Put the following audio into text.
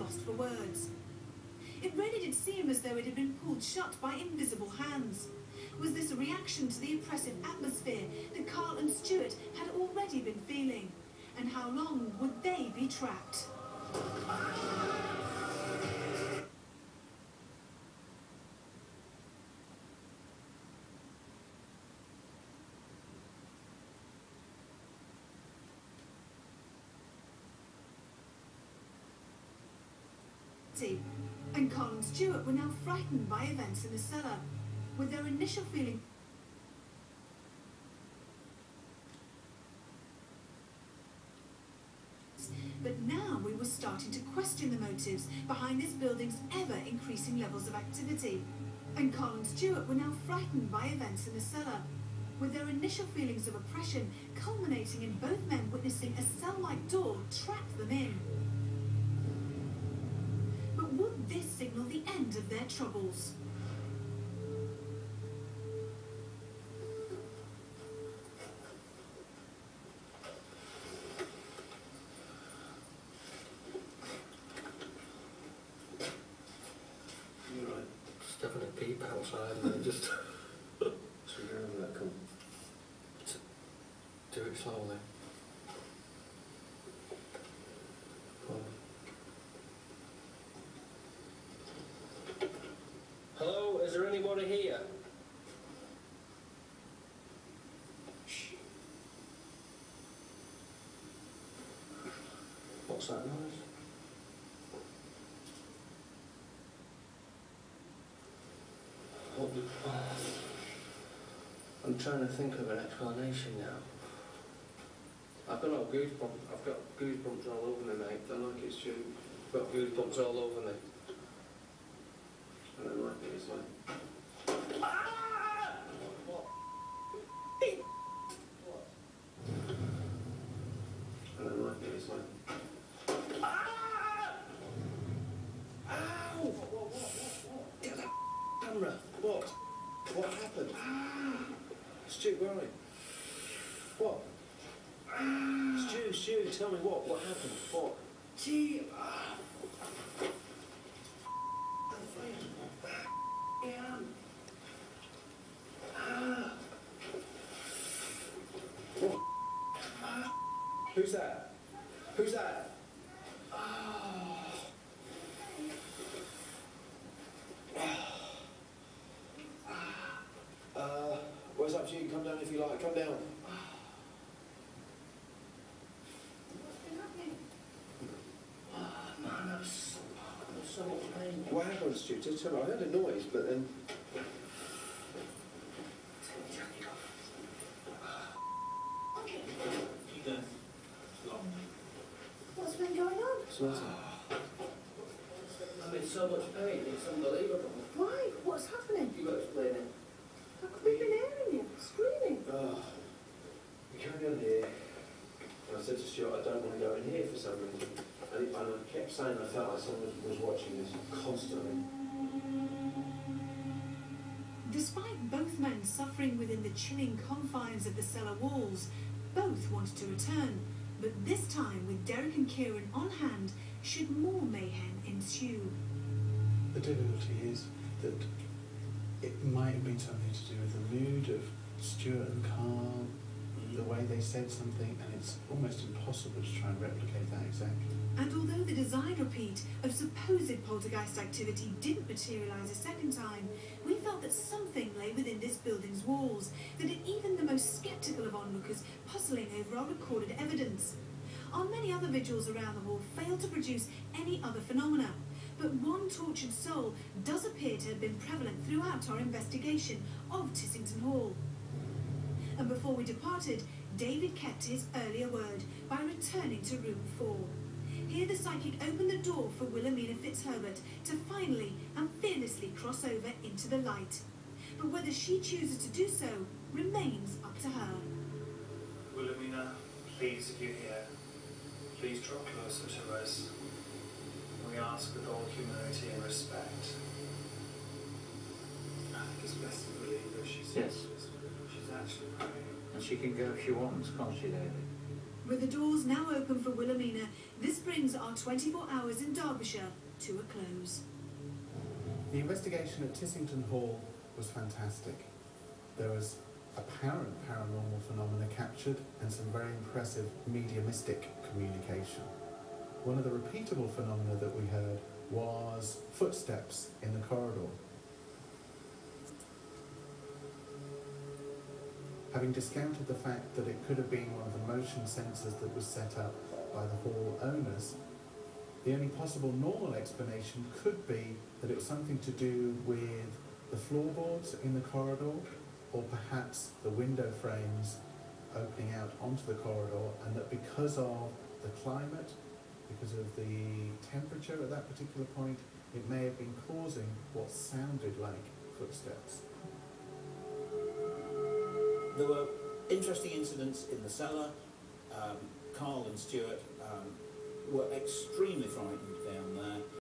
lost for words. It really did seem as though it had been pulled shut by invisible hands. Was this a reaction to the oppressive atmosphere that Carl and Stuart had already been feeling? And how long would they be trapped? And Carl and Stuart were now frightened by events in the cellar, with their initial feeling but now we were starting to question the motives behind this building's ever-increasing levels of activity. And Carl and Stuart were now frightened by events in the cellar, with their initial feelings of oppression culminating in both men witnessing a cell-like door trap them in. But would this signal the end of their troubles? Just having a peep outside and then just... So wherever that comes. Do it slowly. Hello, is there anybody here? Shh. What's that noise? I'm trying to think of an explanation now. I've got goosebumps all over me, mate. I don't like it's true. I've got goosebumps all over me. I don't like it, it's like... Ah! What? What? I don't like it, it's like... Ah! Ow! What? Get that camera. What? What happened? Stu, where are you? What? Stu, tell me what? What happened? What? Gee, What? Who's that? Who's that? Where's up to you? Come down if you like. Come down. Man, that was so much pain. What happened, Stu? Just tell me. I heard a noise, but then... What's been going on? I'm in so much pain, it's unbelievable. Why? What's happening? You've got to explain it. How could we have been hearing you screaming? We carried on here, and I said to Stuart, I don't want to go in here for some reason. And I kept saying I felt like someone was watching us constantly. Despite both men suffering within the chilling confines of the cellar walls, both wanted to return, but this time with Derek and Kieran on hand, should more mayhem ensue. The difficulty is that it might have been something to do with the mood of Stuart and Carl, the way they said something, and it's almost impossible to try and replicate that exactly. And although the desired repeat of supposed poltergeist activity didn't materialise a second time, we felt that something lay within this building's walls that had even the most sceptical of onlookers puzzling over our recorded evidence. Our many other vigils around the hall failed to produce any other phenomena, but one tortured soul does appear to have been prevalent throughout our investigation of Tissington Hall. And before we departed, David kept his earlier word by returning to room 4. Here the psychic opened the door for Wilhelmina Fitzherbert to finally and fearlessly cross over into the light. But whether she chooses to do so remains up to her. Wilhelmina, please, if you're here, please draw closer to us. We ask with all humility and respect. I think it's best to believe her. She's Yes. She's actually praying. And she can go if she wants, can't she, David? With the doors now open for Wilhelmina, this brings our 24 hours in Derbyshire to a close. The investigation at Tissington Hall was fantastic. There was apparent paranormal phenomena captured and some very impressive mediumistic communication. One of the repeatable phenomena that we heard was footsteps in the corridor. Having discounted the fact that it could have been one of the motion sensors that was set up by the hall owners, the only possible normal explanation could be that it was something to do with the floorboards in the corridor, or perhaps the window frames opening out onto the corridor, and that because of the climate, because of the temperature at that particular point, it may have been causing what sounded like footsteps. There were interesting incidents in the cellar. Carl and Stuart were extremely frightened